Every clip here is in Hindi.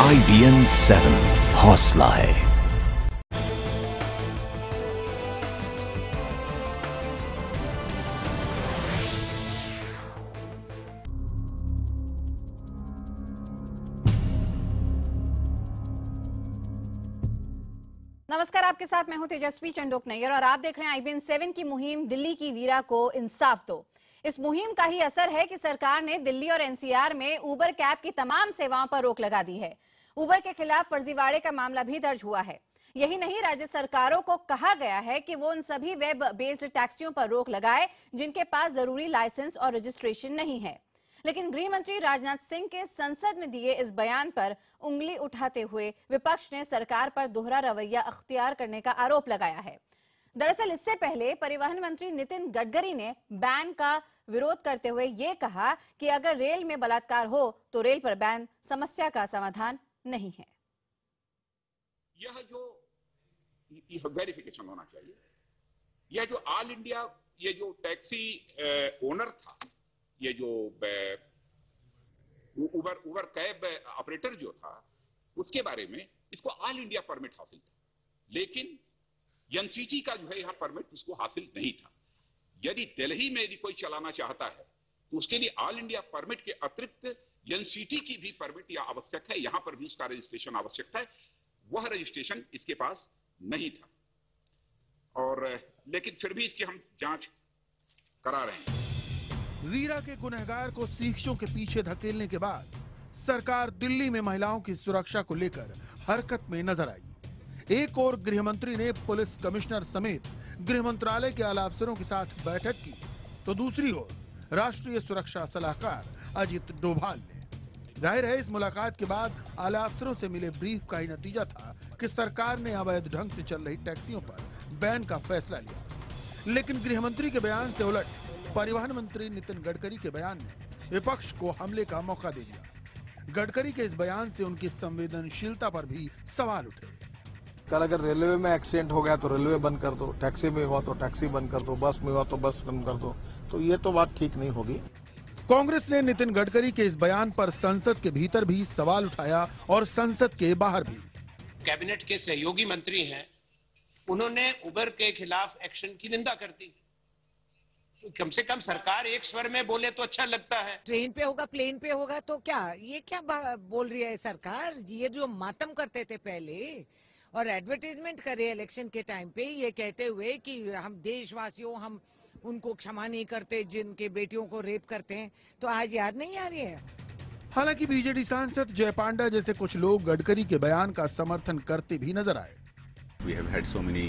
IBN 7 हौसला है। नमस्कार, आपके साथ मैं हूं तेजस्वी चंडोक नैयर और आप देख रहे हैं IBN 7 की मुहिम दिल्ली की वीरा को इंसाफ दो। इस मुहिम का ही असर है कि सरकार ने दिल्ली और NCR में उबर कैब की तमाम सेवाओं पर रोक लगा दी है। उबर के खिलाफ फर्जीवाड़े का मामला भी दर्ज हुआ है। यही नहीं, राज्य सरकारों को कहा गया है कि वो उन सभी वेब बेस्ड टैक्सियों पर रोक लगाए जिनके पास जरूरी लाइसेंस और रजिस्ट्रेशन नहीं है। लेकिन गृह मंत्री राजनाथ सिंह के संसद में दिए इस बयान पर उंगली उठाते हुए विपक्ष ने सरकार पर दोहरा रवैया अख्तियार करने का आरोप लगाया है। दरअसल इससे पहले परिवहन मंत्री नितिन गडकरी ने बैन का विरोध करते हुए ये कहा कि अगर रेल में बलात्कार हो तो रेल पर बैन समस्या का समाधान नहीं है। यह जो वेरिफिकेशन होना चाहिए, यह जो ऑल इंडिया, ये जो टैक्सी ओनर था, ये जो उबर कैब ऑपरेटर जो था, उसके बारे में इसको ऑल इंडिया परमिट हासिल था, लेकिन एनसीटी का जो है यहां परमिट उसको हासिल नहीं था। यदि दिल्ली में यदि कोई चलाना चाहता है तो उसके लिए ऑल इंडिया परमिट के अतिरिक्त एनसीटी की भी परमिट या आवश्यक है, यहां पर भी उसका रजिस्ट्रेशन आवश्यक है। वह रजिस्ट्रेशन इसके पास नहीं था, और लेकिन फिर भी इसकी हम जांच करा रहे हैं। वीरा के गुनहगार को शिक्षों के पीछे धकेलने के बाद सरकार दिल्ली में महिलाओं की सुरक्षा को लेकर हरकत में नजर आई। एक और गृह मंत्री ने पुलिस कमिश्नर समेत गृह मंत्रालय के आला अफसरों के साथ बैठक की, तो दूसरी ओर राष्ट्रीय सुरक्षा सलाहकार अजित डोभाल ने। जाहिर है, इस मुलाकात के बाद आला अफसरों से मिले ब्रीफ का ही नतीजा था कि सरकार ने अवैध ढंग से चल रही टैक्सियों पर बैन का फैसला लिया। लेकिन गृह मंत्री के बयान से उलट परिवहन मंत्री नितिन गडकरी के बयान ने विपक्ष को हमले का मौका दे दिया। गडकरी के इस बयान से उनकी संवेदनशीलता पर भी सवाल उठे। कल अगर रेलवे में एक्सीडेंट हो गया तो रेलवे बंद कर दो, टैक्सी में हुआ तो टैक्सी बंद कर दो, बस में हुआ तो बस बंद कर दो, तो ये तो बात ठीक नहीं होगी। कांग्रेस ने नितिन गडकरी के इस बयान पर संसद के भीतर भी सवाल उठाया और संसद के बाहर भी। कैबिनेट के सहयोगी मंत्री हैं, उन्होंने उबर के खिलाफ एक्शन की निंदा कर दी। कम से कम सरकार एक स्वर में बोले तो अच्छा लगता है। ट्रेन पे होगा, प्लेन पे होगा, तो ये क्या बोल रही है सरकार? ये जो मातम करते थे पहले और एडवर्टाइजमेंट करे इलेक्शन के टाइम पे, ये कहते हुए कि हम देशवासियों, हम उनको क्षमा नहीं करते जिनके बेटियों को रेप करते हैं, तो आज याद नहीं आ रही है? हालांकि बीजेडी सांसद जय पांडा जैसे कुछ लोग गडकरी के बयान का समर्थन करते भी नजर आए। We have had so many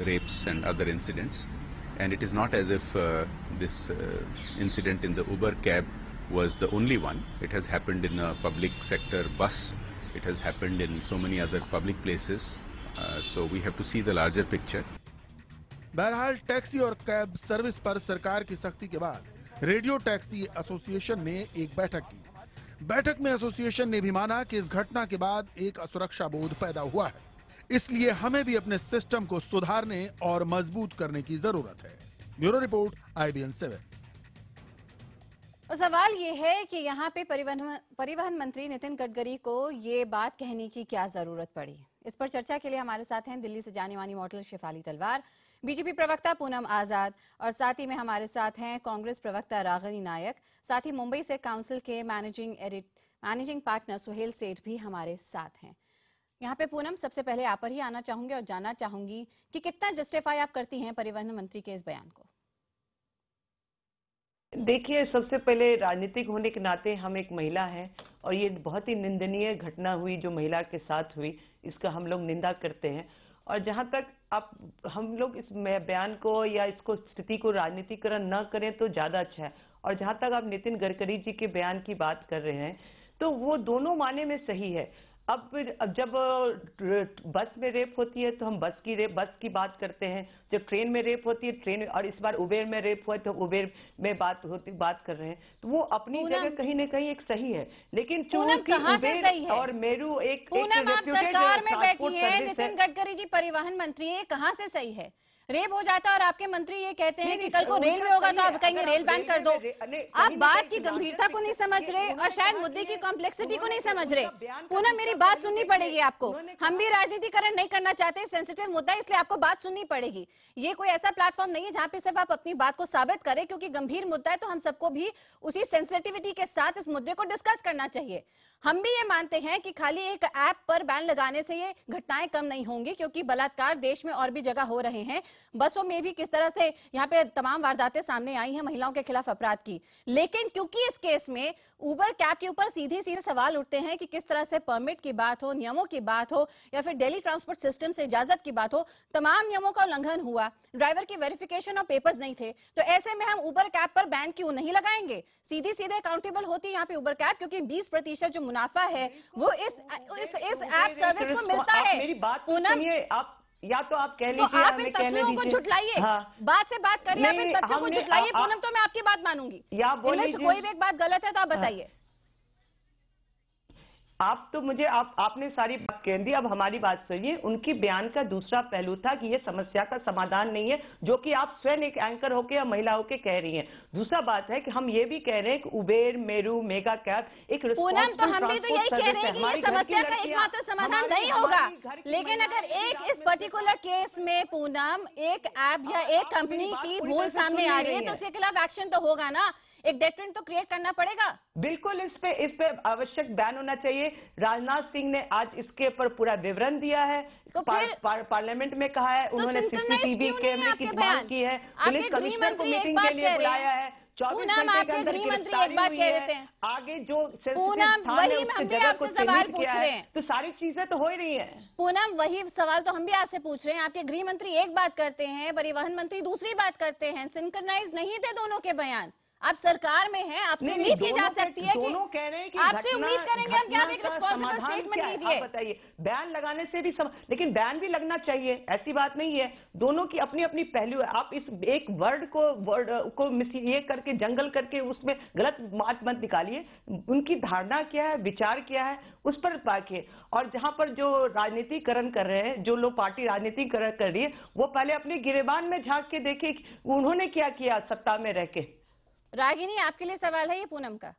rapes and other incidents, and it is not as if this incident in the Uber cab was the only one. It has happened in a public sector bus. It has happened in so many other public places. So we have to see the larger picture. बहरहाल टैक्सी और कैब सर्विस पर सरकार की सख्ती के बाद रेडियो टैक्सी एसोसिएशन ने एक बैठक की। बैठक में एसोसिएशन ने भी माना कि इस घटना के बाद एक असुरक्षा बोध पैदा हुआ है, इसलिए हमें भी अपने सिस्टम को सुधारने और मजबूत करने की जरूरत है। Bureau report IBN 7। और सवाल ये है कि यहाँ पे परिवहन मंत्री नितिन गडकरी को ये बात कहने की क्या जरूरत पड़ी। इस पर चर्चा के लिए हमारे साथ हैं दिल्ली से जानी मानी मॉडल शेफाली तलवार, बीजेपी प्रवक्ता पूनम आजाद, और साथ ही में हमारे साथ हैं कांग्रेस प्रवक्ता रागिनी नायक, साथ ही मुंबई से काउंसिल के मैनेजिंग पार्टनर सुहेल सेठ भी हमारे साथ हैं। यहाँ पे पूनम, सबसे पहले आप पर ही आना चाहूंगी और जानना चाहूंगी कि कितना जस्टिफाई आप करती हैं परिवहन मंत्री के इस बयान को। देखिए, सबसे पहले राजनीतिक होने के नाते हम एक महिला हैं और ये बहुत ही निंदनीय घटना हुई जो महिला के साथ हुई, इसका हम लोग निंदा करते हैं। और जहां तक हम लोग इस बयान को या इसको स्थिति को राजनीतिकरण न करें तो ज्यादा अच्छा है। और जहां तक आप नितिन गडकरी जी के बयान की बात कर रहे हैं तो वो दोनों माने में सही है। अब जब बस में रेप होती है तो हम बस की बात करते हैं, जब ट्रेन में रेप होती है ट्रेन, और इस बार उबेर में रेप हुआ तो उबेर में बात कर रहे हैं, तो वो अपनी जगह कहीं न कहीं एक सही है। लेकिन चूंकि उबेर और मेरू एक सरकार में बैठी है, नितिन गडकरी जी परिवहन मंत्री है, कहां से सही है? रेप हो जाता है और आपके मंत्री ये कहते हैं कि कल को रेल में होगा तो आप कहेंगे रेल बैन कर दो। आप बात की गंभीरता को नहीं समझ रहे और शायद मुद्दे की कॉम्प्लेक्सिटी को नहीं समझ रहे। पूनम, मेरी बात सुननी पड़ेगी आपको। हम भी राजनीतिकरण नहीं करना चाहते, सेंसिटिव मुद्दा, इसलिए आपको बात सुननी पड़ेगी। ये कोई ऐसा प्लेटफॉर्म नहीं है जहां पे सिर्फ आप अपनी बात को साबित करें, क्योंकि गंभीर मुद्दा है तो हम सबको भी उसी सेंसिटिविटी के साथ इस मुद्दे को डिस्कस करना चाहिए। हम भी ये मानते हैं कि खाली एक ऐप पर बैन लगाने से ये घटनाएं कम नहीं होंगी, क्योंकि बलात्कार देश में और भी जगह हो रहे हैं। बसों में भी किस तरह से यहाँ पे तमाम वारदातें सामने आई हैं महिलाओं के खिलाफ अपराध की। लेकिन क्योंकि इस केस में उबर कैब के ऊपर सीधे सीधे सवाल उठते हैं कि किस तरह से परमिट की बात हो, नियमों की बात हो, या फिर दिल्ली ट्रांसपोर्ट सिस्टम से इजाजत की बात हो, तमाम नियमों का उल्लंघन हुआ, ड्राइवर की वेरिफिकेशन और पेपर्स नहीं थे, तो ऐसे में हम उबर कैब पर बैन क्यों नहीं लगाएंगे? सीधे सीधे अकाउंटेबल होती है यहाँ पे उबर कैब, क्योंकि 20% जो मुनाफा है वो इस ऐप सर्विस को मिलता है। मेरी बात सुनिए, आप या तो आप कह लीजिए, तो आप इन तथ्यों को झुटलाइए। हाँ। बात से बात करिए, आप इन तथ्यों को झुटलाइए पूनम, तो मैं आपकी बात मानूंगी। या बोलिए, कोई भी एक बात गलत है तो आप बताइए। आप तो मुझे आपने सारी बात कह दी, अब हमारी बात सुनिए। उनकी बयान का दूसरा पहलू था कि ये समस्या का समाधान नहीं है, जो कि आप स्वयं एक एंकर होके या महिला होके कह रही हैं। दूसरा बात है कि हम ये भी कह रहे हैं कि उबेर, मेरू, मेगा कैब एक पूनम, तो हम भी तो यही कह रहे हैं कि ये समस्या का एकमात्र समाधान नहीं होगा। लेकिन अगर एक इस पर्टिकुलर केस में पूनम एक ऐप या एक कंपनी की भूल सामने आ रही है तो उसके खिलाफ एक्शन तो होगा ना, एक डेटरेंट तो क्रिएट करना पड़ेगा। बिल्कुल, इस पे आवश्यक बैन होना चाहिए। राजनाथ सिंह ने आज इसके ऊपर पूरा विवरण दिया है, तो पार्लियामेंट में कहा है, उन्होंने सीसीटीवी कैमरे की मांग की है, पुलिस कमिश्नर को मीटिंग के लिए बुलाया है। 24 घंटे के अंदर गिरफ्तारी हुई है। आगे जो सवाल पूछ रहे हैं, तो सारी चीजें तो हो ही रही है। पूनम, वही सवाल तो हम भी आपसे पूछ रहे हैं। आपके गृह मंत्री एक बात करते हैं, परिवहन मंत्री दूसरी बात करते हैं, सिंक्रोनाइज नहीं थे दोनों के बयान। आप सरकार में हैं, आपसे उम्मीद की जा सकती है दोनों कह रहे हैं कि आपसे उम्मीद करेंगे हम कि आप एक रिस्पॉन्सिबल स्टेटमेंट दीजिए। बताइए, बैन लगाने से भी लेकिन बैन भी लगना चाहिए, ऐसी बात नहीं है। दोनों की अपनी अपनी पहलू है। आप इस एक वर्ड को ये करके जंगल करके उसमें गलत बात मत निकालिए। उनकी धारणा क्या है, विचार क्या है, उस पर बाकी। और जहां पर जो राजनीतिकरण कर रहे हैं, जो लोग पार्टी राजनीतिकरण कर रही है, वो पहले अपने गिरेबान में झांक के देखे उन्होंने क्या किया सत्ता में रह के। रागिनी, आपके लिए सवाल है ये पूनम का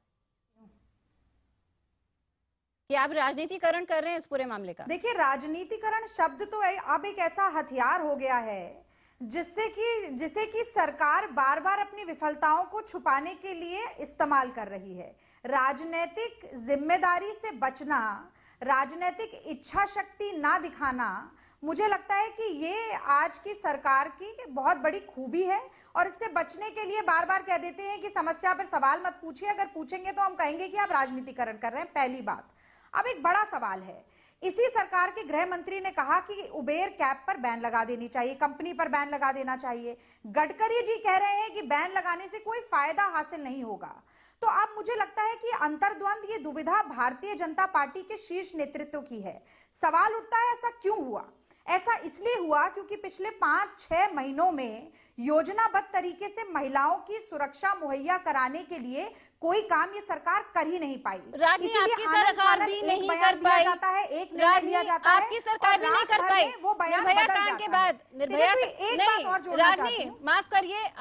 कि आप राजनीतिकरण कर रहे हैं इस पूरे मामले का? देखिए, राजनीतिकरण शब्द तो अब एक ऐसा हथियार हो गया है जिसे कि सरकार बार बार अपनी विफलताओं को छुपाने के लिए इस्तेमाल कर रही है। राजनीतिक जिम्मेदारी से बचना, राजनीतिक इच्छा शक्ति ना दिखाना, मुझे लगता है कि ये आज की सरकार की बहुत बड़ी खूबी है। और इससे बचने के लिए बार बार कह देते हैं कि समस्या पर सवाल मत पूछिए, अगर पूछेंगे तो हम कहेंगे कि आप राजनीतिकरण कर रहे हैं, पहली बात। अब एक बड़ा सवाल है, इसी सरकार के गृह मंत्री ने कहा कि उबेर कैब पर बैन लगा देनी चाहिए, कंपनी पर बैन लगा देना चाहिए। गडकरी जी कह रहे हैं कि बैन लगाने से कोई फायदा हासिल नहीं होगा। तो अब मुझे लगता है कि अंतर्द्वंद, ये दुविधा भारतीय जनता पार्टी के शीर्ष नेतृत्व की है। सवाल उठता है ऐसा क्यों हुआ? ऐसा इसलिए हुआ क्योंकि पिछले 5-6 महीनों में योजनाबद्ध तरीके से महिलाओं की सुरक्षा मुहैया कराने के लिए कोई काम ये सरकार कर ही नहीं पाई। आपकी सरकार भी नहीं कर पाई जाता है, एक निर्णय लिया जाता है, आपकी सरकार भी नहीं कर पाई। वो बयान निर्भया कांड के बाद निर्भया एक बात और जोड़ना चाहती हूं, माफ करिए,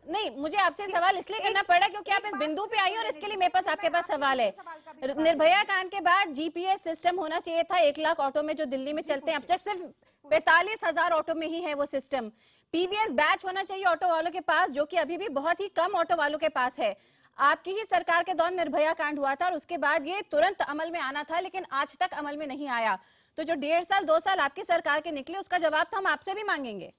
नहीं, मुझे आपसे सवाल इसलिए करना पड़ा क्योंकि आप इस बिंदु पे आई और इसके लिए मेरे पास आपके पास सवाल है। निर्भया कांड के बाद जीपीएस सिस्टम होना चाहिए था 1 लाख ऑटो में जो दिल्ली में चलते हैं, अब तक सिर्फ 45,000 ऑटो में ही है वो सिस्टम। पीवीएस बैच होना चाहिए ऑटो वालों के पास, जो कि अभी भी बहुत ही कम ऑटो वालों के पास है। आपकी ही सरकार के दौरान निर्भया कांड हुआ था और उसके बाद ये तुरंत अमल में आना था, लेकिन आज तक अमल में नहीं आया। तो जो 1.5 साल 2 साल आपकी सरकार के निकले, उसका जवाब तो हम आपसे भी मांगेंगे।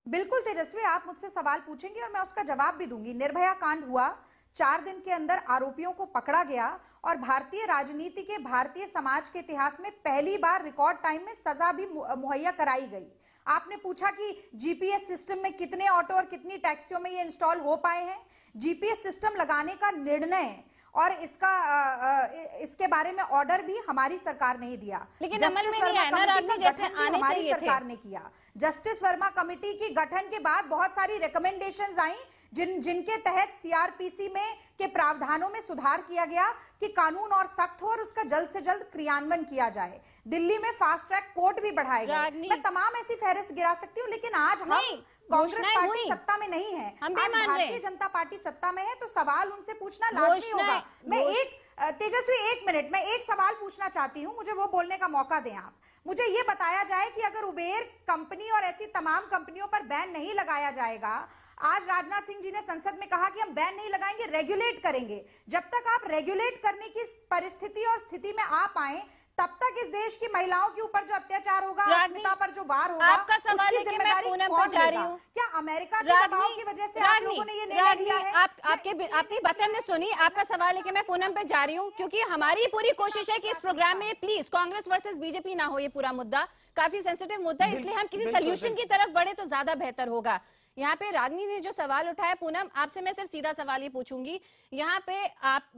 बिल्कुल तेजस्वी, आप मुझसे सवाल पूछेंगे और मैं उसका जवाब भी दूंगी। निर्भया कांड हुआ, 4 दिन के अंदर आरोपियों को पकड़ा गया और भारतीय राजनीति के, भारतीय समाज के इतिहास में पहली बार रिकॉर्ड टाइम में सजा भी मुहैया कराई गई। आपने पूछा कि जीपीएस सिस्टम में कितने ऑटो और कितनी टैक्सियों में ये इंस्टॉल हो पाए हैं। जीपीएस सिस्टम लगाने का निर्णय और इसके बारे में ऑर्डर भी हमारी सरकार ने ही दिया, लेकिन अमल में नहीं आया ना राजनीति, जैसे आने हमारी सरकार ने किया। जस्टिस वर्मा कमेटी की गठन के बाद बहुत सारी रिकमेंडेशंस आई जिनके तहत सीआरपीसी में के प्रावधानों में सुधार किया गया कि कानून और सख्त हो और उसका जल्द से जल्द क्रियान्वयन किया जाए। दिल्ली में फास्ट ट्रैक कोर्ट भी बढ़ाए गए। मैं तमाम ऐसी फहरिस्त गिरा सकती हूँ, लेकिन आज हम कांग्रेस पार्टी सत्ता में नहीं है, आज भारतीय जनता पार्टी सत्ता में है, तो सवाल उनसे पूछना लाजमी होगा। मैं तेजस्वी एक मिनट, मैं एक सवाल पूछना चाहती हूँ, मुझे वो बोलने का मौका दें आप। मुझे ये बताया जाए कि अगर उबेर कंपनी और ऐसी तमाम कंपनियों पर बैन नहीं लगाया जाएगा, आज राजनाथ सिंह जी ने संसद में कहा कि हम बैन नहीं लगाएंगे, रेगुलेट करेंगे। जब तक आप रेगुलेट करने की परिस्थिति और स्थिति में आ पाए, तब तक इस देश की महिलाओं के ऊपर जो अत्याचार होगा, अस्मिता पर जो वार होगा, आपका सवाल है कि मैं पूनम पे जा रही हूँ। क्या अमेरिका के दबाव की वजह से आप लोगों ने ये निर्णय लिया है? आपकी बातें हमने सुनी। आपका सवाल है कि मैं पूनम पे जा रही हूँ, क्योंकि हमारी पूरी कोशिश है कि इस प्रोग्राम में प्लीज कांग्रेस वर्सेस बीजेपी ना हो। ये पूरा मुद्दा काफी सेंसिटिव मुद्दा है, इसलिए हम किसी सोल्यूशन की तरफ बढ़े तो ज्यादा बेहतर होगा। यहाँ पे रागनी ने जो सवाल उठाया, पूनम आपसे मैं सिर्फ सीधा सवाल ही पूछूंगी। यहाँ पे आप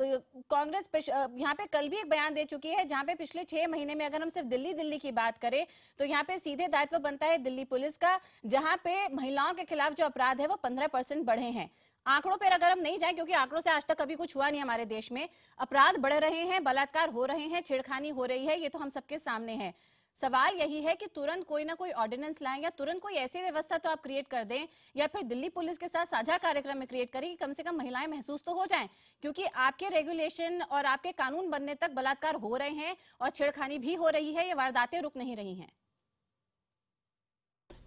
कांग्रेस यहाँ पे कल भी एक बयान दे चुकी है, जहाँ पे पिछले 6 महीने में अगर हम सिर्फ दिल्ली की बात करें तो यहाँ पे सीधे दायित्व बनता है दिल्ली पुलिस का, जहाँ पे महिलाओं के खिलाफ जो अपराध है वो 15% बढ़े हैं। आंकड़ों पर अगर हम नहीं जाए, क्योंकि आंकड़ों से आज तक कभी कुछ हुआ नहीं हमारे देश में, अपराध बढ़ रहे हैं, बलात्कार हो रहे हैं, छेड़खानी हो रही है, ये तो हम सबके सामने है। सवाल यही है कि तुरंत कोई ना कोई ऑर्डिनेंस लाएं या तुरंत कोई ऐसी व्यवस्था तो आप क्रिएट कर दें, या फिर दिल्ली पुलिस के साथ साझा कार्यक्रम में क्रिएट करें कि कम से कम महिलाएं महसूस तो हो जाएं, क्योंकि आपके रेगुलेशन और आपके कानून बनने तक बलात्कार हो रहे हैं और छेड़खानी भी हो रही है, ये वारदातें रुक नहीं रही हैं।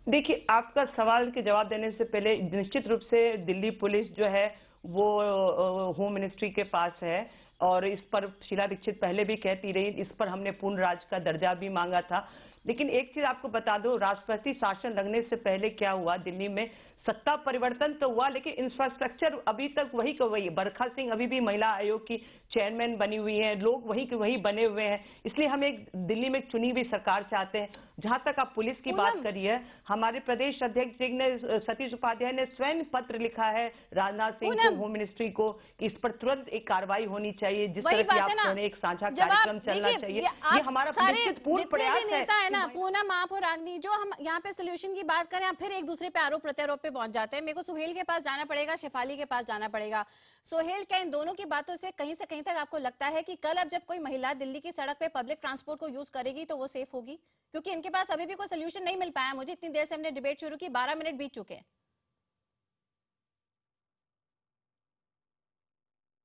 देखिए, आपका सवाल के जवाब देने से पहले निश्चित रूप से दिल्ली पुलिस जो है वो होम मिनिस्ट्री के पास है, और इस पर शीला दीक्षित पहले भी कहती रही, इस पर हमने पूर्ण राज्य का दर्जा भी मांगा था। लेकिन एक चीज आपको बता दो, राष्ट्रपति शासन लगने से पहले क्या हुआ, दिल्ली में सत्ता परिवर्तन तो हुआ, लेकिन इंफ्रास्ट्रक्चर अभी तक वही का वही। बरखा सिंह अभी भी महिला आयोग की चेयरमैन बनी हुई हैं, लोग वही के वही बने हुए हैं। इसलिए हम एक दिल्ली में चुनी हुई सरकार चाहते हैं। जहां तक आप पुलिस की बात करी है, हमारे प्रदेश अध्यक्ष जी ने, सतीश उपाध्याय ने स्वयं पत्र लिखा है राजनाथ सिंह को, होम मिनिस्ट्री को, कि इस पर तुरंत एक कार्रवाई होनी चाहिए, जिस तरह की आप एक साझा कार्यक्रम चलना चाहिए। ये हमारा पूर्ण प्रयास है ना। पूनम, आप और रागनी, जो हम यहाँ पे सोल्यूशन की बात करें, फिर एक दूसरे पे आरोप प्रत्यारोप पे पहुंच जाते हैं। मेरे को सुहेल के पास जाना पड़ेगा, शेफाली के पास जाना पड़ेगा। सुहेल, क्या इन दोनों की बातों से कहीं से कहीं तक आपको लगता है कि कल अब जब कोई महिला दिल्ली की सड़क पे पब्लिक ट्रांसपोर्ट को यूज करेगी तो वो सेफ होगी? क्योंकि इनके पास अभी भी कोई सोल्यूशन नहीं मिल पाया। मुझे इतनी देर से हमने डिबेट शुरू की, 12 मिनट बीत चुके हैं।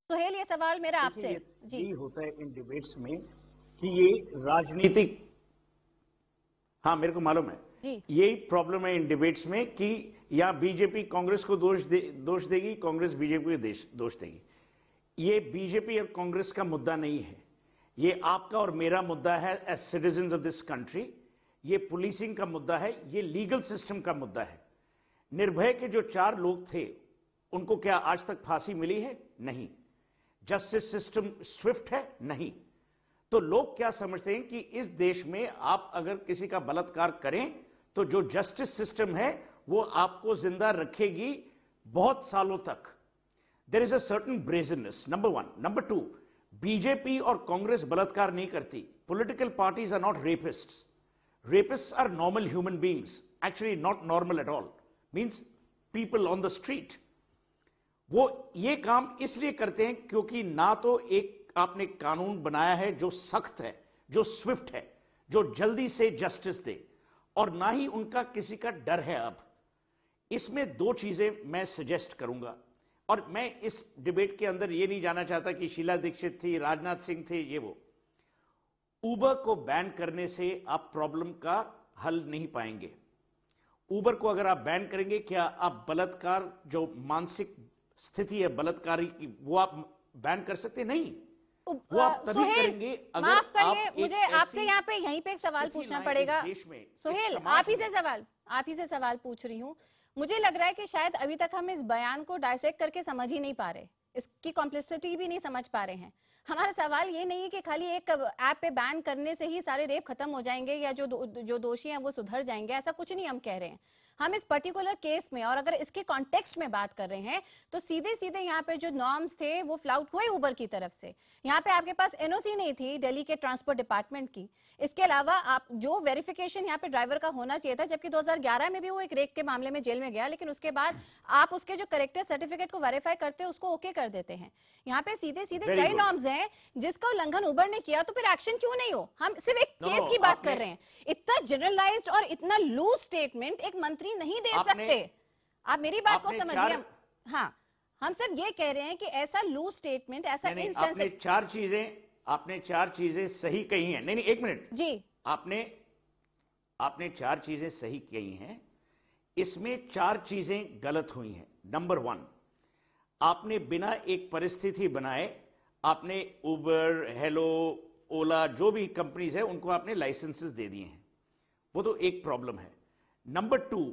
सुहेल, ये सवाल मेरा आपसे। जी, होता है इन डिबेट्स में कि ये राजनीतिक, हाँ मेरे को मालूम है, यही प्रॉब्लम है इन डिबेट्स में कि या बीजेपी कांग्रेस को दोष देगी, कांग्रेस बीजेपी को दोष देगी। ये बीजेपी और कांग्रेस का मुद्दा नहीं है, ये आपका और मेरा मुद्दा है as citizens of this country. ये पुलिसिंग का मुद्दा है, ये लीगल सिस्टम का मुद्दा है। निर्भया के जो 4 लोग थे, उनको क्या आज तक फांसी मिली है? नहीं। जस्टिस सिस्टम स्विफ्ट है? नहीं। तो लोग क्या समझते हैं कि इस देश में आप अगर किसी का बलात्कार करें तो जो जस्टिस सिस्टम है वो आपको जिंदा रखेगी बहुत सालों तक। There is a certain brazenness, number 1। Number 2, BJP और कांग्रेस बलात्कार नहीं करती। Political parties are not rapists. Rapists are normal human beings, actually not normal at all, means people on the street. वो ये काम इसलिए करते हैं क्योंकि ना तो एक आपने कानून बनाया है जो सख्त है, जो स्विफ्ट है, जो जल्दी से जस्टिस दे, और ना ही उनका किसी का डर है। अब इसमें 2 चीजें मैं सजेस्ट करूंगा, और मैं इस डिबेट के अंदर ये नहीं जाना चाहता कि शीला दीक्षित थी, राजनाथ सिंह थे, ये वो। उबर को बैन करने से आप प्रॉब्लम का हल नहीं पाएंगे। उबर को अगर आप बैन करेंगे, क्या आप बलात्कार, जो मानसिक स्थिति है बलात्कारी की, वो आप बैन कर सकते? नहीं। वो आप तभी करेंगे अगर माफ करिए, मुझे आपसे यहाँ पे यहीं पे एक सवाल पूछना पड़ेगा। सुहेल, आप ही से सवाल पूछ रही हूँ। मुझे लग रहा है कि शायद अभी तक हम इस बयान को डायसेक्ट करके समझ ही नहीं पा रहे, इसकी कॉम्प्लेक्सिटी भी नहीं समझ पा रहे हैं। हमारा सवाल ये नहीं है कि खाली एक ऐप पे बैन करने से ही सारे रेप खत्म हो जाएंगे या जो दोषी हैं वो सुधर जाएंगे, ऐसा कुछ नहीं हम कह रहे हैं। हम इस पर्टिकुलर केस में और अगर इसके कॉन्टेक्स्ट में बात कर रहे हैं तो सीधे सीधे यहाँ पे जो नॉर्म्स थे वो फ्लाउट हुए उबर की तरफ से। यहाँ पे आपके पास एनओसी नहीं थी दिल्ली के ट्रांसपोर्ट डिपार्टमेंट की। इसके अलावा आप जो वेरिफिकेशन यहाँ पे ड्राइवर का होना चाहिए था, जबकि 2011 में भी वो एक रेप के मामले में जेल में गया, लेकिन उसके बाद आप उसके जो करेक्टर सर्टिफिकेट को वेरीफाई करते हैं उसको ओके कर देते हैं। यहाँ पे सीधे सीधे कई नॉर्म्स हैं जिसका उल्लंघन उबर ने किया, तो फिर एक्शन क्यों नहीं हो? हम सिर्फ एक केस की बात कर रहे हैं। इतना जनरलाइज्ड और इतना लूज स्टेटमेंट एक मंत्री नहीं दे सकते। आप मेरी बात को समझिए। हाँ, हम सिर्फ ये कह रहे हैं कि ऐसा लूज स्टेटमेंट, ऐसा इनसेंसिटिव। आपने चार चीजें सही कही हैं। नहीं, एक मिनट जी। आपने चार चीजें सही कही हैं, इसमें चार चीजें गलत हुई हैं। नंबर 1, आपने बिना एक परिस्थिति बनाए आपने उबर, हेलो, ओला, जो भी कंपनीज है उनको आपने लाइसेंसेस दे दिए हैं। वो तो एक प्रॉब्लम है। नंबर 2,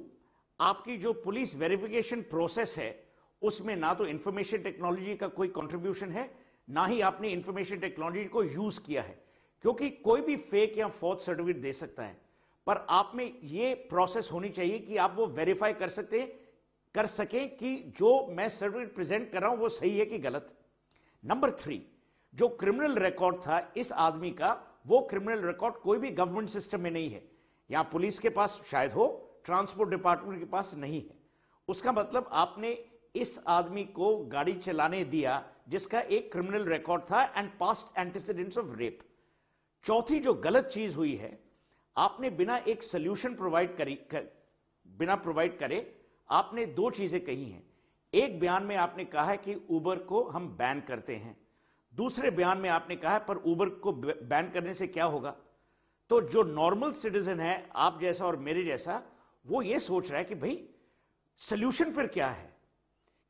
आपकी जो पुलिस वेरिफिकेशन प्रोसेस है उसमें ना तो इंफॉर्मेशन टेक्नोलॉजी का कोई कंट्रीब्यूशन है, ना ही आपने इंफॉर्मेशन टेक्नोलॉजी को यूज किया है, क्योंकि कोई भी फेक या फॉल्स सर्टिफिकेट दे सकता है, पर आप में ये प्रोसेस होनी चाहिए कि आप वो वेरीफाई कर सकें कि जो मैं सर्टिफिकेट प्रेजेंट कर रहा हूं वो सही है कि गलत। नंबर 3, जो क्रिमिनल रिकॉर्ड था इस आदमी का, वो क्रिमिनल रिकॉर्ड कोई भी गवर्नमेंट सिस्टम में नहीं है। यहां पुलिस के पास शायद हो, ट्रांसपोर्ट डिपार्टमेंट के पास नहीं है। उसका मतलब आपने इस आदमी को गाड़ी चलाने दिया जिसका एक क्रिमिनल रिकॉर्ड था and past antecedents of rape. चौथी जो गलत चीज हुई है, आपने बिना एक सोल्यूशन प्रोवाइड करे आपने दो चीजें कही हैं। एक बयान में आपने कहा है कि उबर को हम बैन करते हैं, दूसरे बयान में आपने कहा है पर उबर को बैन करने से क्या होगा। तो जो नॉर्मल सिटीजन है, आप जैसा और मेरे जैसा, वो ये सोच रहा है कि भाई सोल्यूशन फिर क्या है,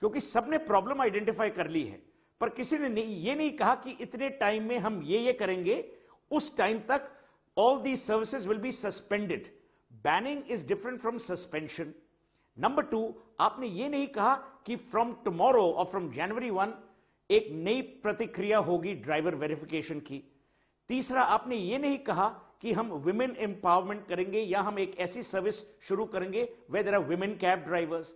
क्योंकि सबने प्रॉब्लम आइडेंटिफाई कर ली है, पर किसी ने ये नहीं कहा कि इतने टाइम में हम ये करेंगे, उस टाइम तक all these services will be suspended. Banning is different from suspension. Number 2, आपने ये नहीं कहा कि from tomorrow or from January 1 एक नई प्रतिक्रिया होगी ड्राइवर वेरिफिकेशन की। तीसरा, आपने ये नहीं कहा कि हम women empowerment करेंगे या हम एक ऐसी सर्विस शुरू करेंगे where there are women cab drivers.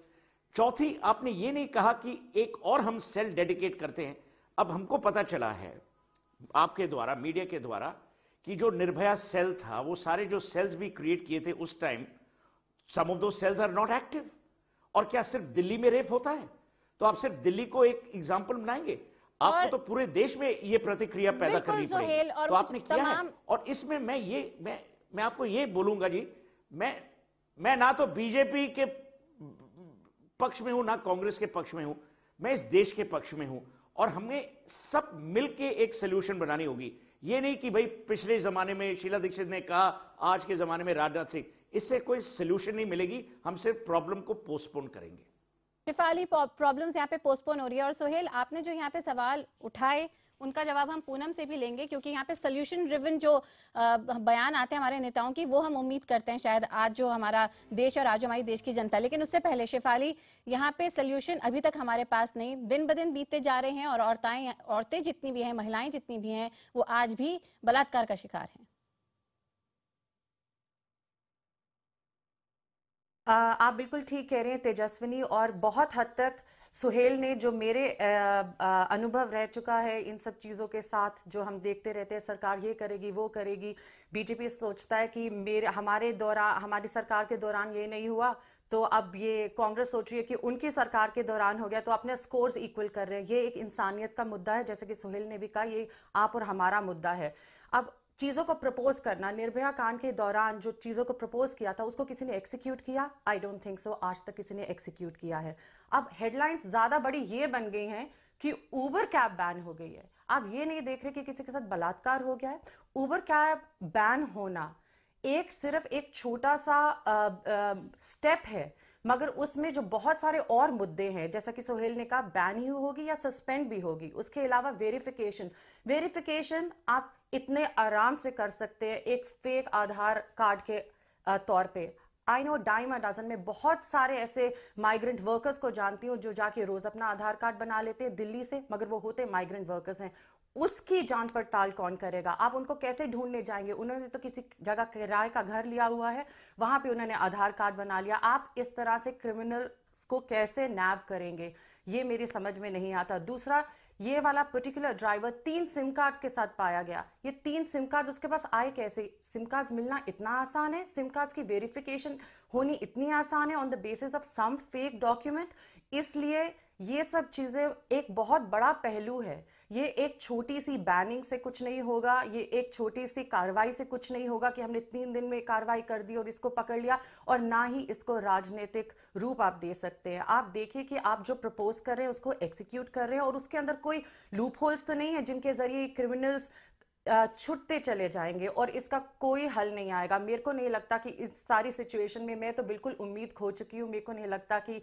चौथी, आपने ये नहीं कहा कि एक और हम सेल डेडिकेट करते हैं। अब हमको पता चला है आपके द्वारा, मीडिया के द्वारा, कि जो निर्भया सेल था, वो सारे जो सेल्स भी क्रिएट किए थे उस टाइम, सम ऑफ दो सेल्स आर नॉट एक्टिव। और क्या सिर्फ दिल्ली में रेप होता है? तो आप सिर्फ दिल्ली को एक एग्जांपल बनाएंगे? आपको तो पूरे देश में ये प्रतिक्रिया पैदा करनी पड़ेगी। तो आपने किया है। और इसमें मैं आपको ये बोलूंगा जी, मैं ना तो बीजेपी के पक्ष में हूं ना कांग्रेस के पक्ष में हूं, मैं इस देश के पक्ष में हूं, और हमें सब मिलके एक सोल्यूशन बनानी होगी। ये नहीं कि भाई पिछले जमाने में शीला दीक्षित ने कहा, आज के जमाने में राजनाथ सिंह, इससे कोई सोल्यूशन नहीं मिलेगी। हम सिर्फ प्रॉब्लम को पोस्टपोन करेंगे। शिफाली, प्रॉब्लम्स यहाँ पे पोस्टपोन हो रही है। और सोहेल, आपने जो यहाँ पे सवाल उठाए उनका जवाब हम पूनम से भी लेंगे, क्योंकि यहाँ पे सोल्यूशन ड्रिवन जो बयान आते हैं हमारे नेताओं की, वो हम उम्मीद करते हैं शायद आज जो हमारा देश और आज हमारी देश की जनता। लेकिन उससे पहले शिफाली, यहाँ पे सोल्यूशन अभी तक हमारे पास नहीं, दिन ब दिन बीतते जा रहे हैं, और औरतें जितनी भी हैं, महिलाएं जितनी भी हैं, वो आज भी बलात्कार का शिकार हैं। आप बिल्कुल ठीक कह रहे हैं तेजस्विनी, और बहुत हद तक सुहेल ने जो मेरे अनुभव रह चुका है इन सब चीज़ों के साथ, जो हम देखते रहते हैं सरकार ये करेगी वो करेगी, बीजेपी सोचता है कि हमारी सरकार के दौरान ये नहीं हुआ तो अब ये कांग्रेस सोच रही है कि उनकी सरकार के दौरान हो गया, तो अपने स्कोर्स इक्वल कर रहे हैं। ये एक इंसानियत का मुद्दा है, जैसे कि सुहेल ने भी कहा, ये आप और हमारा मुद्दा है। अब चीजों को प्रपोज करना, निर्भया कांड के दौरान जो चीजों को प्रपोज किया था उसको किसी ने एक्सिक्यूट किया? आई डोंट थिंक सो, आज तक किसी ने एक्सिक्यूट किया है। अब हेडलाइंस ज्यादा बड़ी ये बन गई हैं कि उबर कैब बैन हो गई है। आप ये नहीं देख रहे कि किसी के साथ बलात्कार हो गया है। उबर कैब बैन होना सिर्फ एक छोटा सा स्टेप है, मगर उसमें जो बहुत सारे और मुद्दे हैं, जैसा कि सोहेल ने कहा, बैन ही होगी या सस्पेंड भी होगी। उसके अलावा वेरिफिकेशन आप इतने आराम से कर सकते हैं एक फेक आधार कार्ड के तौर पे। I know dime a dozen में बहुत सारे ऐसे माइग्रेंट वर्कर्स को जानती हूँ जो जाके रोज अपना आधार कार्ड बना लेते हैं दिल्ली से, मगर वो होते माइग्रेंट वर्कर्स हैं। उसकी जांच पड़ताल कौन करेगा? आप उनको कैसे ढूंढने जाएंगे? उन्होंने तो किसी जगह किराए का घर लिया हुआ है, वहां पे उन्होंने आधार कार्ड बना लिया। आप इस तरह से क्रिमिनल को कैसे नैब करेंगे, ये मेरी समझ में नहीं आता। दूसरा, ये वाला पर्टिकुलर ड्राइवर 3 सिम कार्ड्स के साथ पाया गया। ये 3 सिम कार्ड्स उसके पास आए कैसे? सिम कार्ड्स मिलना इतना आसान है? सिम कार्ड्स की वेरिफिकेशन होनी इतनी आसान है on the basis of some fake document? इसलिए ये सब चीजें एक बहुत बड़ा पहलू है। ये एक छोटी सी बैनिंग से कुछ नहीं होगा, ये एक छोटी सी कार्रवाई से कुछ नहीं होगा कि हमने 3 दिन में कार्रवाई कर दी और इसको पकड़ लिया, और ना ही इसको राजनीतिक रूप आप दे सकते हैं। आप देखिए कि आप जो प्रपोज कर रहे हैं उसको एग्जीक्यूट कर रहे हैं, और उसके अंदर कोई लूप होल्स तो नहीं है जिनके जरिए क्रिमिनल्स छुटते चले जाएंगे और इसका कोई हल नहीं आएगा। मेरे को नहीं लगता कि इस सारी सिचुएशन में, मैं तो बिल्कुल उम्मीद खो चुकी हूं, मेरे को नहीं लगता कि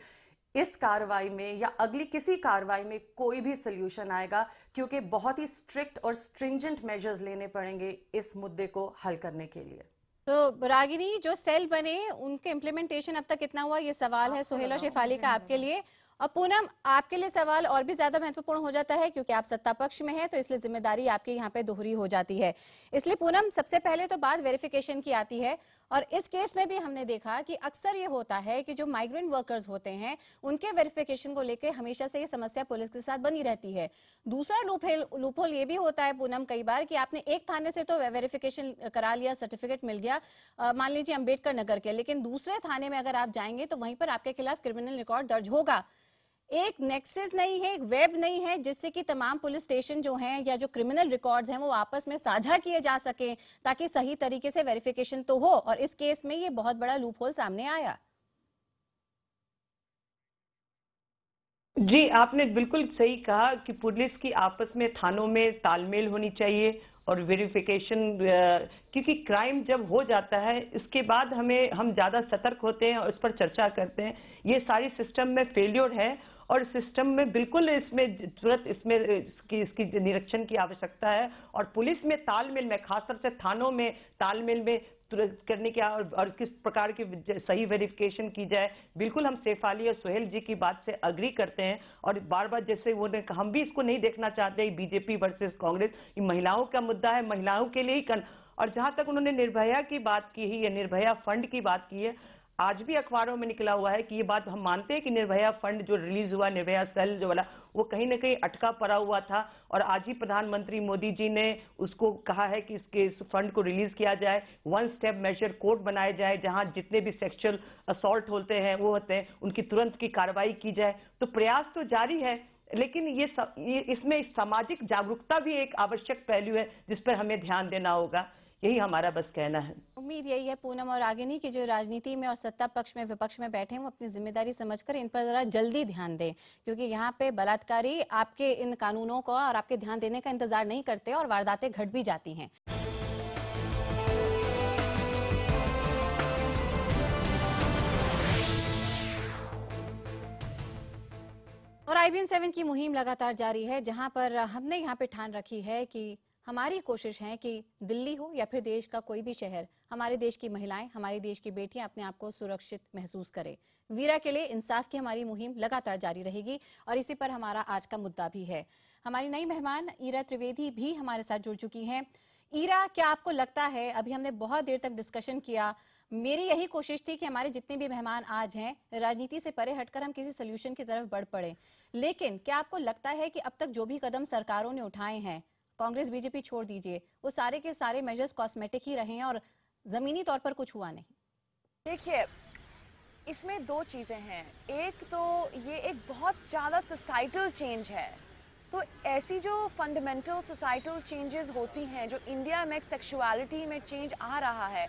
इस कार्रवाई में या अगली किसी कार्रवाई में कोई भी सोल्यूशन आएगा, क्योंकि बहुत ही स्ट्रिक्ट और स्ट्रिंजेंट मेजर्स लेने पड़ेंगे इस मुद्दे को हल करने के लिए। तो रागिनी, जो सेल बने उनके इम्प्लीमेंटेशन अब तक कितना हुआ, ये सवाल है सुहेल और शेफाली का आपके लिए। और पूनम, आपके लिए सवाल और भी ज्यादा महत्वपूर्ण हो जाता है क्योंकि आप सत्ता पक्ष में हैं, तो इसलिए जिम्मेदारी आपकी यहाँ पे दोहरी हो जाती है। इसलिए पूनम, सबसे पहले तो बात वेरिफिकेशन की आती है, और इस केस में भी हमने देखा कि अक्सर ये होता है कि जो माइग्रेंट वर्कर्स होते हैं उनके वेरिफिकेशन को लेकर हमेशा से ये समस्या पुलिस के साथ बनी रहती है। दूसरा लूपहोल ये भी होता है पूनम कई बार कि आपने एक थाने से तो वेरिफिकेशन करा लिया, सर्टिफिकेट मिल गया, मान लीजिए अम्बेडकर नगर के, लेकिन दूसरे थाने में अगर आप जाएंगे तो वहीं पर आपके खिलाफ क्रिमिनल रिकॉर्ड दर्ज होगा। एक नेक्सस नहीं है, एक वेब नहीं है जिससे कि तमाम पुलिस स्टेशन जो हैं या जो क्रिमिनल रिकॉर्ड्स हैं वो आपस में साझा किए जा सके ताकि सही तरीके से वेरिफिकेशन तो हो, और इस केस में ये बहुत बड़ा लूपहोल सामने आया। जी, आपने बिल्कुल सही कहा कि पुलिस की आपस में थानों में तालमेल होनी चाहिए और वेरिफिकेशन, क्योंकि क्राइम जब हो जाता है इसके बाद हम ज़्यादा सतर्क होते हैं और इस पर चर्चा करते हैं। ये सारी सिस्टम में फेल्योर है और सिस्टम में बिल्कुल इसमें तुरंत इसकी निरीक्षण की आवश्यकता है, और पुलिस में तालमेल में, खासतौर से थानों में तालमेल में तुरंत करने की और किस प्रकार की सही वेरिफिकेशन की जाए। बिल्कुल हम शेफाली और सुहेल जी की बात से अग्री करते हैं, और बार बार जैसे उन्होंने कहा, हम भी इसको नहीं देखना चाहते बीजेपी वर्सेस कांग्रेस, ये महिलाओं का मुद्दा है, महिलाओं के लिए ही और जहां तक उन्होंने निर्भया की बात की है या निर्भया फंड की बात की है, आज भी अखबारों में निकला हुआ है कि ये बात हम मानते हैं कि निर्भया फंड जो रिलीज हुआ, निर्भया सेल जो वाला, वो कहीं ना कहीं अटका पड़ा हुआ था, और आज ही प्रधानमंत्री मोदी जी ने उसको कहा है कि इस फंड को रिलीज किया जाए, 1 स्टेप मेजर कोड बनाए जाए, जहां जितने भी सेक्सुअल असॉल्ट होते हैं वो होते हैं उनकी तुरंत की कार्रवाई की जाए। तो प्रयास तो जारी है, लेकिन ये इसमें सामाजिक जागरूकता भी एक आवश्यक पहलू है जिस पर हमें ध्यान देना होगा। यही हमारा बस कहना है। उम्मीद यही है पूनम और रागिनी की जो राजनीति में और सत्ता पक्ष में विपक्ष में बैठे हैं वो अपनी जिम्मेदारी समझकर इन पर जरा जल्दी ध्यान दें, क्योंकि यहाँ पे बलात्कारी आपके इन कानूनों को और आपके ध्यान देने का इंतजार नहीं करते और वारदातें घट भी जाती हैं। और IBN 7 की मुहिम लगातार जारी है, जहां पर हमने यहाँ पे ठान रखी है कि हमारी कोशिश है कि दिल्ली हो या फिर देश का कोई भी शहर, हमारे देश की महिलाएं, हमारी देश की बेटियां अपने आप को सुरक्षित महसूस करें। वीरा के लिए इंसाफ की हमारी मुहिम लगातार जारी रहेगी, और इसी पर हमारा आज का मुद्दा भी है। हमारी नई मेहमान ईरा त्रिवेदी भी हमारे साथ जुड़ चुकी हैं। ईरा, क्या आपको लगता है, अभी हमने बहुत देर तक डिस्कशन किया, मेरी यही कोशिश थी कि हमारे जितने भी मेहमान आज हैं राजनीति से परे हटकर हम किसी सोल्यूशन की तरफ बढ़ पड़े, लेकिन क्या आपको लगता है कि अब तक जो भी कदम सरकारों ने उठाए हैं, कांग्रेस बीजेपी छोड़ दीजिए, वो सारे के सारे मेजर्स कॉस्मेटिक ही रहे हैं और जमीनी तौर पर कुछ हुआ नहीं? देखिए, इसमें 2 चीजें हैं। एक तो ये एक बहुत ज्यादा सोसाइटल चेंज है, तो ऐसी जो फंडामेंटल सोसाइटल चेंजेस होती हैं, जो इंडिया में सेक्सुअलिटी में चेंज आ रहा है,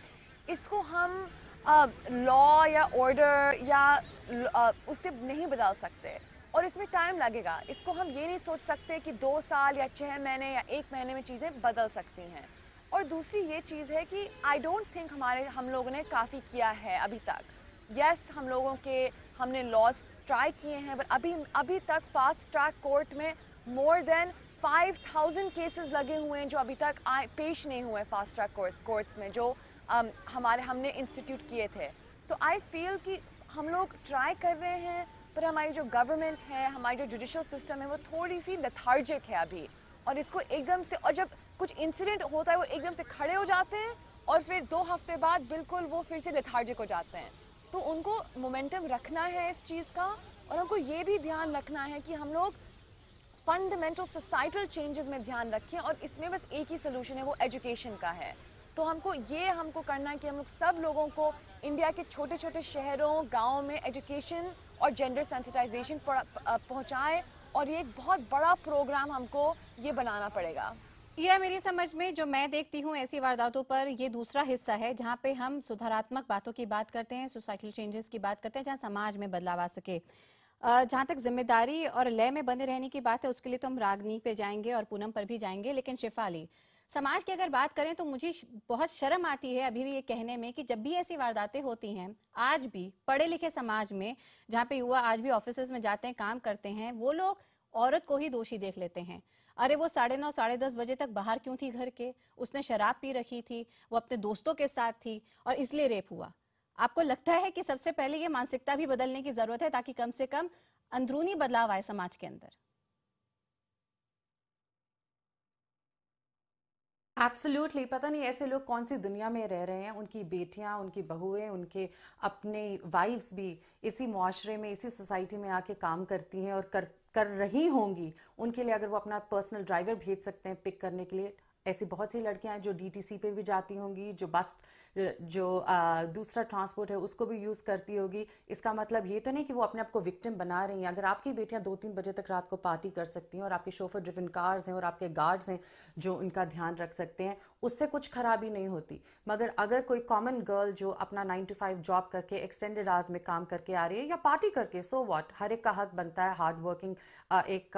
इसको हम लॉ या ऑर्डर या उससे नहीं बदल सकते, और इसमें टाइम लगेगा। इसको हम ये नहीं सोच सकते कि 2 साल या 6 महीने या 1 महीने में चीजें बदल सकती हैं। और दूसरी ये चीज है कि आई डोंट थिंक हम लोगों ने काफी किया है अभी तक। यस, हमने लॉज ट्राई किए हैं, बट अभी तक फास्ट ट्रैक कोर्ट में मोर देन 5000 केसेस लगे हुए हैं जो अभी तक पेश नहीं हुए फास्ट ट्रैक कोर्ट्स में, जो हमने इंस्टीट्यूट किए थे। तो आई फील कि हम लोग ट्राई कर रहे हैं, पर हमारी जो गवर्नमेंट है, हमारी जो जुडिशियल सिस्टम है, वो थोड़ी सी लेथार्जिक है अभी। और इसको एकदम से, और जब कुछ इंसिडेंट होता है वो एकदम से खड़े हो जाते हैं और फिर 2 हफ्ते बाद बिल्कुल वो फिर से लेथार्जिक हो जाते हैं। तो उनको मोमेंटम रखना है इस चीज का, और हमको ये भी ध्यान रखना है कि हम लोग फंडामेंटल सोसाइटल चेंजेस में ध्यान रखें, और इसमें बस एक ही सोल्यूशन है, वो एजुकेशन का है। तो हमको करना है कि हम लोग सब लोगों को इंडिया के छोटे छोटे शहरों गांवों में एजुकेशन और जेंडर सेंसिटाइजेशन पहुंचाएं, और ये एक बहुत बड़ा प्रोग्राम हमको ये बनाना पड़ेगा। यह मेरी समझ में जो मैं देखती हूँ ऐसी वारदातों पर ये दूसरा हिस्सा है जहाँ पे हम सुधारात्मक बातों की बात करते हैं, सोसाइटल चेंजेस की बात करते हैं, जहाँ समाज में बदलाव आ सके। जहाँ तक जिम्मेदारी और लय में बने रहने की बात है उसके लिए तो हम रागनी पे जाएंगे और पूनम पर भी जाएंगे, लेकिन शेफाली, समाज की अगर बात करें तो मुझे बहुत शर्म आती है अभी भी ये कहने में कि जब भी ऐसी वारदातें होती हैं, आज भी पढ़े लिखे समाज में जहाँ पे युवा आज भी ऑफिस में जाते हैं, काम करते हैं, वो लोग औरत को ही दोषी देख लेते हैं। अरे वो 9:30 साढ़े 10 बजे तक बाहर क्यों थी घर के, उसने शराब पी रखी थी, वो अपने दोस्तों के साथ थी और इसलिए रेप हुआ। आपको लगता है कि सबसे पहले ये मानसिकता भी बदलने की जरूरत है ताकि कम से कम अंदरूनी बदलाव आए समाज के अंदर? एब्सोल्युटली। पता नहीं ऐसे लोग कौन सी दुनिया में रह रहे हैं, उनकी बेटियां, उनकी बहुएं, उनके अपने वाइफ्स भी इसी मुआशरे में, इसी सोसाइटी में आके काम करती हैं और कर रही होंगी। उनके लिए अगर वो अपना पर्सनल ड्राइवर भेज सकते हैं पिक करने के लिए, ऐसी बहुत सी लड़कियां हैं जो डीटीसी पे भी जाती होंगी, जो बस जो दूसरा ट्रांसपोर्ट है उसको भी यूज करती होगी। इसका मतलब ये तो नहीं कि वो अपने आप को विक्टिम बना रही हैं। अगर आपकी बेटियां 2-3 बजे तक रात को पार्टी कर सकती हैं और आपके शोफर ड्रिवन कार्स हैं और आपके गार्ड्स हैं जो उनका ध्यान रख सकते हैं, उससे कुछ खराबी नहीं होती। मगर अगर कोई कॉमन गर्ल जो अपना 9 to 5 जॉब करके एक्सटेंडेड आवर्स में काम करके आ रही है या पार्टी करके, सो व्हाट, हर एक का हक बनता है हार्ड वर्किंग, एक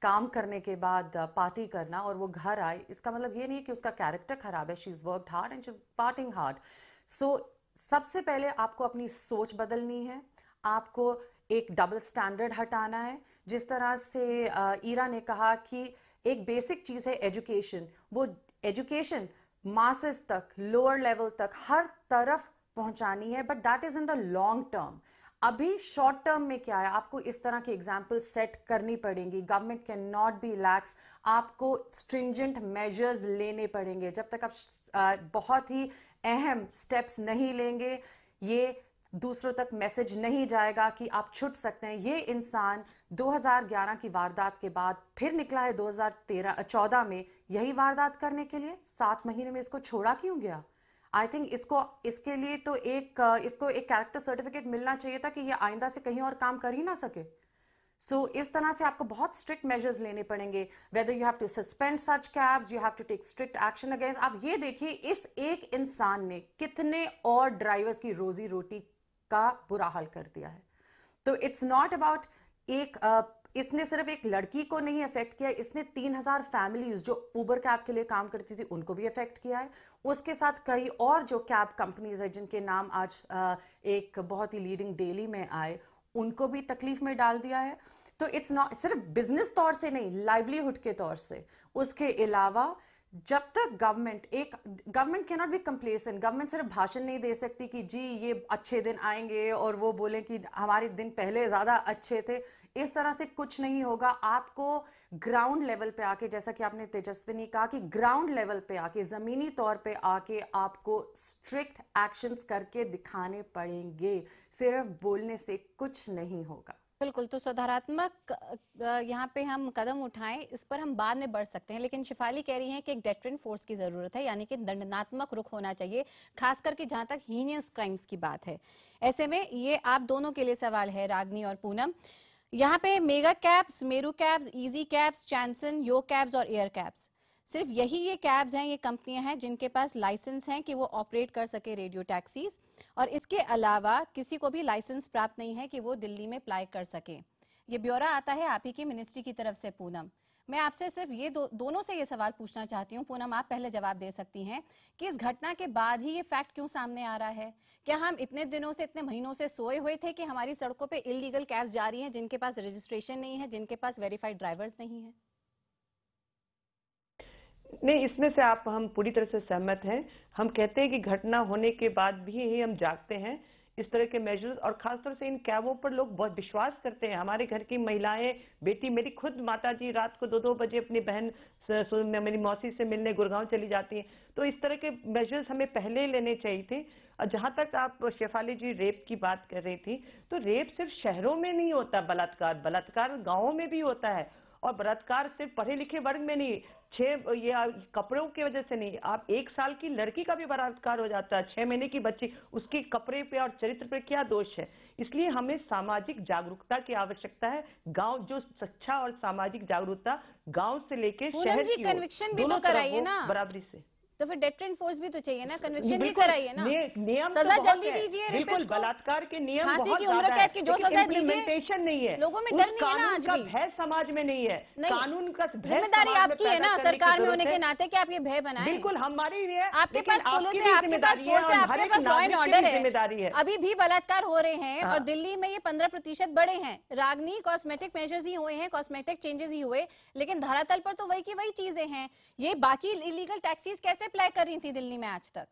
काम करने के बाद पार्टी करना, और वो घर आए, इसका मतलब ये नहीं है कि उसका कैरेक्टर खराब है। She is worked hard and she is parting hard. So सबसे पहले आपको अपनी सोच बदलनी है, आपको एक डबल स्टैंडर्ड हटाना है। जिस तरह से ईरा ने कहा कि एक बेसिक चीज है एजुकेशन, वो एजुकेशन मासेस तक, लोअर लेवल तक, हर तरफ पहुंचानी है, but that is in the long term. अभी शॉर्ट टर्म में क्या है, आपको इस तरह की एग्जाम्पल सेट करनी पड़ेंगी। Government can not be lakhs, आपको स्ट्रिंजेंट मेजर्स लेने पड़ेंगे। जब तक आप बहुत ही अहम स्टेप्स नहीं लेंगे, ये दूसरों तक मैसेज नहीं जाएगा कि आप छुट सकते हैं। ये इंसान 2011 की वारदात के बाद फिर निकला है 2014 में यही वारदात करने के लिए। 7 महीने में इसको छोड़ा क्यों गया? आई थिंक इसके लिए तो इसको एक कैरेक्टर सर्टिफिकेट मिलना चाहिए था कि ये आइंदा से कहीं और काम कर ही ना सके। इस तरह से आपको बहुत स्ट्रिक्ट मेजर्स लेने पड़ेंगे। Whether you have to suspend such cabs, you have to take strict action against. आप ये देखिए, इस एक इंसान ने कितने और ड्राइवर्स की रोजी रोटी का बुरा हाल कर दिया है। तो इट्स नॉट अबाउट इसने सिर्फ एक लड़की को नहीं अफेक्ट किया, इसने 3000 फैमिलीज जो उबर कैब के लिए काम करती थी उनको भी अफेक्ट किया है। उसके साथ कई और जो कैब कंपनीज है जिनके नाम आज एक बहुत ही लीडिंग डेली में आए, उनको भी तकलीफ में डाल दिया है। तो इट्स नॉट सिर्फ बिजनेस तौर से नहीं, लाइवलीहुड के तौर से। उसके अलावा जब तक government can not be complacent. Government सिर्फ भाषण नहीं दे सकती कि जी ये अच्छे दिन आएंगे और वो बोलें कि हमारे दिन पहले ज्यादा अच्छे थे। इस तरह से कुछ नहीं होगा। आपको ग्राउंड लेवल पे आके, जैसा कि आपने तेजस्विनी कहा कि ग्राउंड लेवल पे आके, जमीनी तौर पे आके आपको स्ट्रिक्ट एक्शंस करके दिखाने पड़ेंगे। सिर्फ बोलने से कुछ नहीं होगा। बिल्कुल, तो सुधारात्मक यहाँ पे हम कदम उठाएं, इस पर हम बाद में बढ़ सकते हैं, लेकिन शिफाली कह रही हैं कि एक डेटरेंट फोर्स की जरूरत है, यानी कि दंडात्मक रुख होना चाहिए, खास करके जहां तक हीनियस क्राइम्स की बात है। ऐसे में ये आप दोनों के लिए सवाल है, रागनी और पूनम। यहाँ पे mega cabs, Meru cabs, easy cabs, चैंसन, यो कैब्स और एयर कैब्स, सिर्फ यही ये कैब्स हैं, ये कंपनियां हैं जिनके पास लाइसेंस हैं कि वो ऑपरेट कर सके रेडियो टैक्सीज, और इसके अलावा किसी को भी लाइसेंस प्राप्त नहीं है कि वो दिल्ली में अप्लाई कर सके। ये ब्यौरा आता है आप ही की मिनिस्ट्री की तरफ से। पूनम, मैं आपसे सिर्फ ये दोनों से ये सवाल पूछना चाहती हूँ। पूनम, आप पहले जवाब दे सकती हैं कि इस घटना के बाद ही ये फैक्ट क्यों सामने आ रहा है? क्या हम इतने दिनों से, इतने महीनों से सोए हुए थे कि हमारी सड़कों पे इलीगल कैब्स जा रही हैं जिनके पास रजिस्ट्रेशन नहीं है, जिनके पास वेरीफाइड ड्राइवर्स नहीं है? नहीं, इसमें से हम पूरी तरह से सहमत हैं। हम कहते हैं कि घटना होने के बाद भी ही हम जागते हैं इस तरह के मेजर्स, और खासतौर से इन कैबों पर लोग बहुत विश्वास करते हैं। हमारे घर की महिलाएं, बेटी, मेरी खुद माताजी रात को 2-2 बजे अपनी बहन मेरी मौसी से मिलने गुड़गांव चली जाती हैं। तो इस तरह के मेजर्स हमें पहले लेने चाहिए थे। और जहां तक आप शेफाली जी रेप की बात कर रही थी, तो रेप सिर्फ शहरों में नहीं होता, बलात्कार गांवों में भी होता है। और बलात्कार सिर्फ पढ़े लिखे वर्ग में नहीं, ये कपड़ों की वजह से नहीं, आप 1 साल की लड़की का भी बलात्कार हो जाता है, 6 महीने की बच्ची, उसके कपड़े पे और चरित्र पे क्या दोष है। इसलिए हमें सामाजिक जागरूकता की आवश्यकता है। गांव जो सच्चा और सामाजिक जागरूकता गांव से लेके शहर की कन्विक्शन भी तो कराइए ना बराबरी से। तो फिर डेटरेंट फोर्स भी तो चाहिए ना, कन्विक्शन भी कराइए ना, नियम सजा तो जल्दी दीजिए। बिल्कुल, बलात्कार के नियम फांसी बहुत की उम्र कैद की जो सजा दीजिए, इम्प्लीमेंटेशन नहीं है, लोगों में डर नहीं है ना। आज भी भय समाज में नहीं है, कानून का जिम्मेदारी आपकी है ना सरकार में होने के नाते कि आप ये भय बनाएं। बिल्कुल हमारी है, आपके पास पुलिस है, आपके पास फोर्स है, आपके पास लॉ एंड ऑर्डर है। जिम्मेदारी है। अभी भी बलात्कार हो रहे हैं और दिल्ली में ये 15% बढ़े हैं। रागनी कॉस्मेटिक मेजर्स ही हुए हैं, कॉस्मेटिक चेंजेस ही हुए, लेकिन धरातल पर तो वही की वही चीजें हैं। ये बाकी इलीगल टैक्सीज कैसे अप्लाई कर रही थी दिल्ली में आज तक?